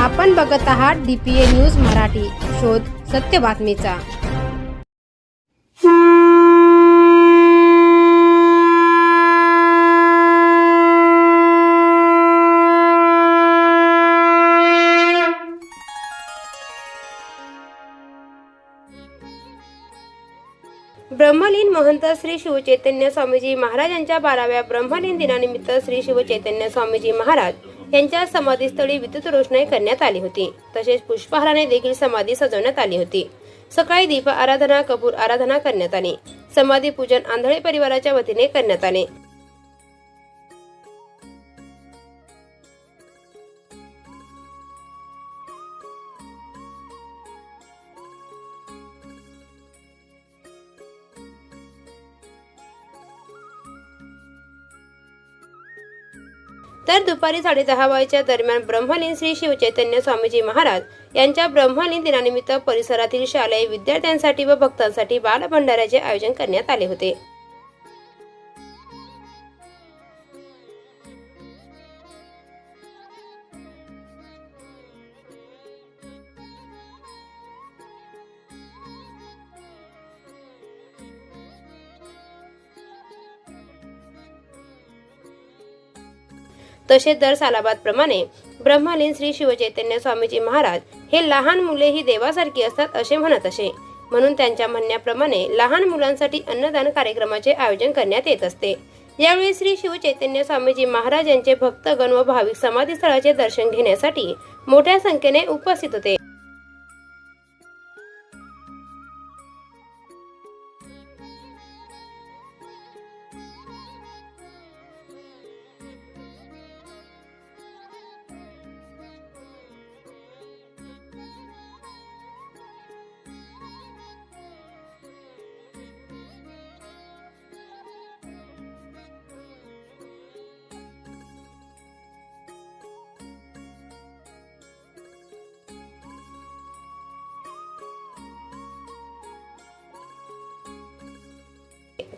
आपण बघत आहात DPA न्यूज मराठी. शोध सत्य बातमीचा. ब्रह्मलीन महंत श्री शिवचैतन्य स्वामीजी महाराजांच्या 12व्या ब्रह्मलीन दिनानिमित्त श्री शिवचैतन्य स्वामीजी महाराज यांच्या समाधीस्थळी विद्युत रोषणाई करण्यात आली होती. तसेच पुष्पहाराने देखील समाधी सजवण्यात आली होती. सकाळी दीप आराधना, कपूर आराधना करण्यात आली. समाधी पूजन आंधळे परिवाराच्या वतीने करण्यात आले. तर दुपारी 10:30 वाजेच्या दरम्यान ब्रह्मलीन श्री शिवचैतन्य स्वामीजी महाराज यांच्या ब्रह्मलीन दिनानिमित्त परिसरातील शालेय विद्यार्थ्यांसाठी व भक्तांसाठी बालभंडाऱ्याचे आयोजन करण्यात आले होते. तसेच दर सालाबादप्रमाणे ब्रह्मलीन श्री शिवचैतन्य स्वामीजी महाराज हे लहान मुले ही देवासारखी असतात असे म्हणत असे. म्हणून त्यांच्या म्हणण्याप्रमाणे लहान मुलांसाठी अन्नदान कार्यक्रमाचे आयोजन करण्यात येत असते. यावेळी श्री शिवचैतन्य स्वामीजी महाराज यांचे भक्तगण व भाविक समाधी स्थळाचे दर्शन घेण्यासाठी मोठ्या संख्येने उपस्थित होते.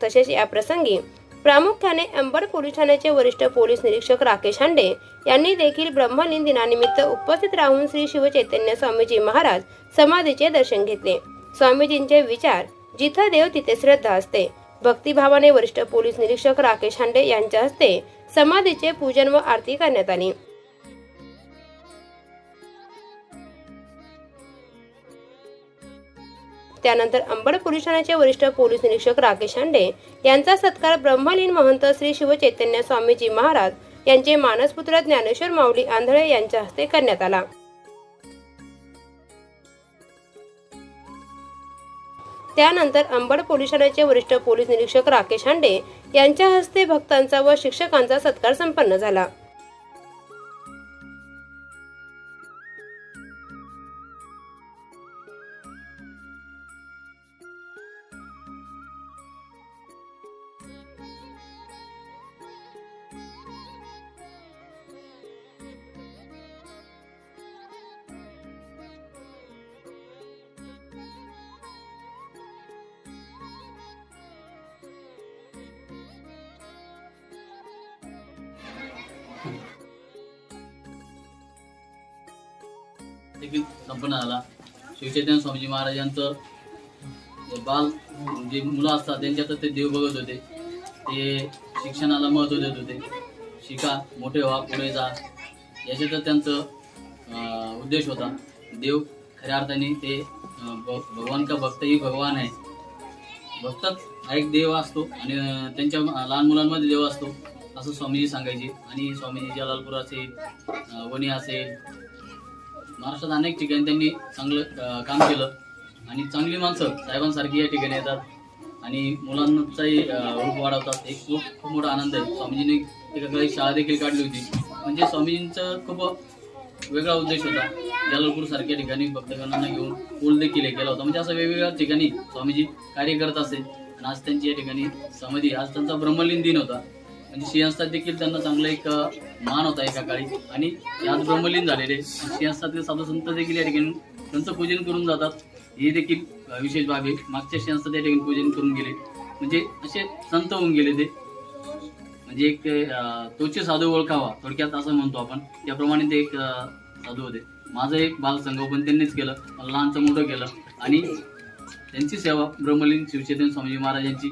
तसेच या प्रसंगी प्रामुख्याने अंबड पोलीस ठाण्याचे वरिष्ठ पोलीस निरीक्षक राकेश हांडे यांनी देखील ब्रह्मलीन दिनानिमित्त उपस्थित राहून श्री शिवचैतन्य स्वामीजी महाराज समाधीचे दर्शन घेतले. स्वामीजींचे विचार, जिथे देव तिथे श्रद्धा असते. भक्तिभावाने वरिष्ठ पोलीस निरीक्षक राकेश हांडे यांच्या हस्ते समाधीचे पूजन व आरती करण्यात आली. त्यानंतर अंबड पोलीस ठाण्याचे वरिष्ठ पोलीस निरीक्षक राकेश हांडे यांचा सत्कार ब्रह्मलीन महंत श्री शिवचैतन्य स्वामीजी महाराज यांचे मानसपुत्र ज्ञानेश्वर माऊली आंधळे यांच्या हस्ते करण्यात आला. त्यानंतर अंबड पोलीस ठाण्याचे वरिष्ठ पोलीस निरीक्षक राकेश हांडे यांच्या हस्ते भक्तांचा व शिक्षकांचा सत्कार संपन्न झाला. देखील संपन्न झाला. शिवचैतन्य स्वामीजी महाराजांचं बाल जे मुलं असतात त्यांच्यात ते देव बघत होते. ते शिक्षणाला महत्त्व देत होते. शिका, मोठे व्हा, पुढे जा, याच्यातच त्यांचं उद्देश होता. देव खऱ्या अर्थाने ते भगवान का भक्त ही भगवान आहे. भक्तच हा एक देव असतो आणि त्यांच्या लहान मुलांमध्ये देव असतो असं स्वामीजी सांगायचे. आणि स्वामीजी जलालपूर असेल, वणी असेल, महाराष्ट्रात अनेक ठिकाणी त्यांनी चांगलं काम केलं आणि चांगली माणसं साहेबांसारखी या ठिकाणी येतात आणि मुलांचाही रूप वाढवतात. एक खूप मोठा आनंद आहे. स्वामीजींनी एका काळी शाळा देखील काढली होती. म्हणजे स्वामीजींचा खूप वेगळा उद्देश होता. जलालपूर सारख्या ठिकाणी भक्तगणांना घेऊन पूल देखील केला होता. म्हणजे असं वेगवेगळ्या ठिकाणी स्वामीजी कार्य करत असेल. आणि आज त्यांची या ठिकाणी समाधी, आज त्यांचा ब्रह्मलीन दिन होता. म्हणजे सिंहस्थात देखील त्यांना चांगला एक मान होता एका काळी आणि आज ब्रह्मलीन झालेले. सिंहस्थातील साधू संत देखील या ठिकाणी त्यांचं पूजन करून जातात. हे देखील विशेष बाब आहे. मागच्या सिंहस्थात या ठिकाणी पूजन करून गेले. म्हणजे असे संत होऊन गेले ते. म्हणजे एक तोचे साधू ओळखावा थोडक्यात असं म्हणतो आपण. त्याप्रमाणे ते एक साधू होते. माझं एक बालसंगोपन त्यांनीच केलं, मला लहानचं मोठं केलं आणि त्यांची सेवा ब्रह्मलीन शिवचैतन्य स्वामीजी महाराजांची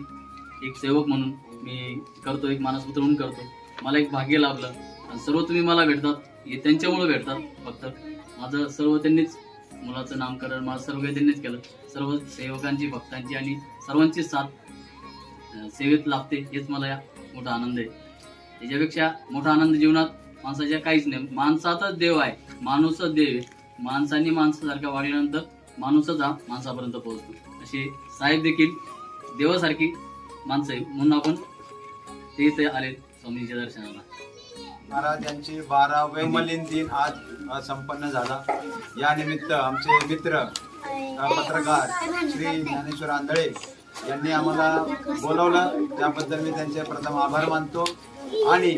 एक सेवक म्हणून मी करतो, एक मानसपुत्र म्हणून करतो. मला एक भाग्य लाभलं आणि सर्व तुम्ही मला भेटतात हे त्यांच्यामुळे भेटतात. फक्त माझं सर्व त्यांनीच, मुलाचं नामकरण माझं सर्व काही त्यांनीच केलं. सर्व सेवकांची, भक्तांची आणि सर्वांची साथ सेवेत लाभते, हेच मला या मोठा आनंद आहे. त्याच्यापेक्षा मोठा आनंद जीवनात माणसाच्या काहीच नाही. माणसातच देव आहे, माणूसच देव आहे. माणसांनी माणसासारखा वागल्यानंतर माणूसच हा माणसापर्यंत पोहोचतो. असे साहेब देखील देवासारखी माणसं आहे, म्हणून आपण ते इथे आले स्वामींच्या दर्शनाला. महाराज यांचे 12वे ब्रह्मलीन दिन आज संपन्न झाला. या निमित्त आमचे मित्र पत्रकार श्री ज्ञानेश्वर आंधळे यांनी आम्हाला बोलवलं, त्याबद्दल मी त्यांचे प्रथम आभार मानतो. आणि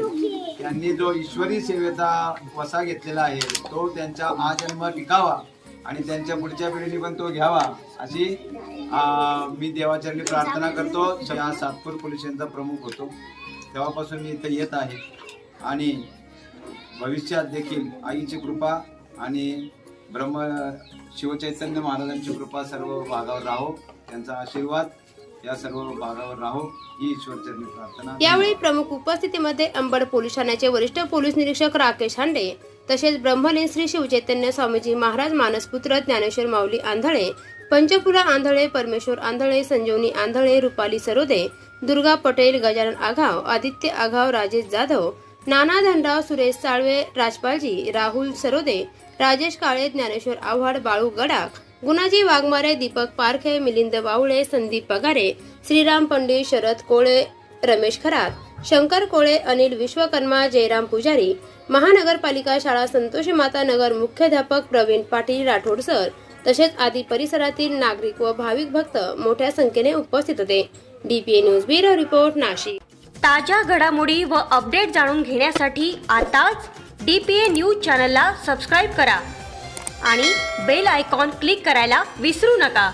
त्यांनी जो ईश्वरी सेवेचा वसा घेतलेला आहे तो त्यांचा आजन्म टिकावा आणि त्यांच्या पुढच्या पिढीने पण तो घ्यावा अशी मी देवाचरणी प्रार्थना करतो. या सातपूर पोलीस स्टेशनचा प्रमुख होतो तेव्हापासून मी इथे येत आहे आणि भविष्यात देखील आईची कृपा आणि शिवचैतन्य महाराजांची कृपा सर्व भागावर राहो, त्यांचा आशीर्वाद या सर्व भागावर राहो ही ईश्वरचरणी प्रार्थना. यावेळी प्रमुख उपस्थितीमध्ये अंबड पोलीस ठाण्याचे वरिष्ठ पोलीस निरीक्षक राकेश हांडे, तसेच ब्रह्मलीन श्री शिवचैतन्य स्वामीजी महाराज मानसपुत्र ज्ञानेश्वर माऊली आंधळे, पंचफुला आंधळे, परमेश्वर आंधळे, संजीवनी आंधळे, रुपाली सरोदे, दुर्गा पटेल, गजानन आघाव, आदित्य आघाव, राजेश जाधव, नाना धनराव, सुरेश साळवे, राजपालजी, राहुल सरोदे, राजेश काळे, ज्ञानेश्वर आव्हाड, बाळू गडाख, गुणाजी वाघमारे, दीपक पारखे, मिलिंद बावळे, संदीप पगारे, श्रीराम पंडित, शरद कोळे, रमेश खरात, शंकर कोळे, अनिल विश्वकर्मा, जयराम पुजारी, महानगरपालिका शाळा संतोषी माता नगर मुख्याध्यापक प्रवीण पाटील राठोड सर, तसेच आदी परिसरातील नागरिक व भाविक भक्त मोठ्या संख्येने उपस्थित होते. DPA news bureau report, Nashik. ताज्या घडामोडी व अपडेट जाणून घेण्यासाठी आताच DPA न्यूज चॅनलला सबस्क्राईब करा आणि बेल आयकॉन क्लिक करायला विसरू नका.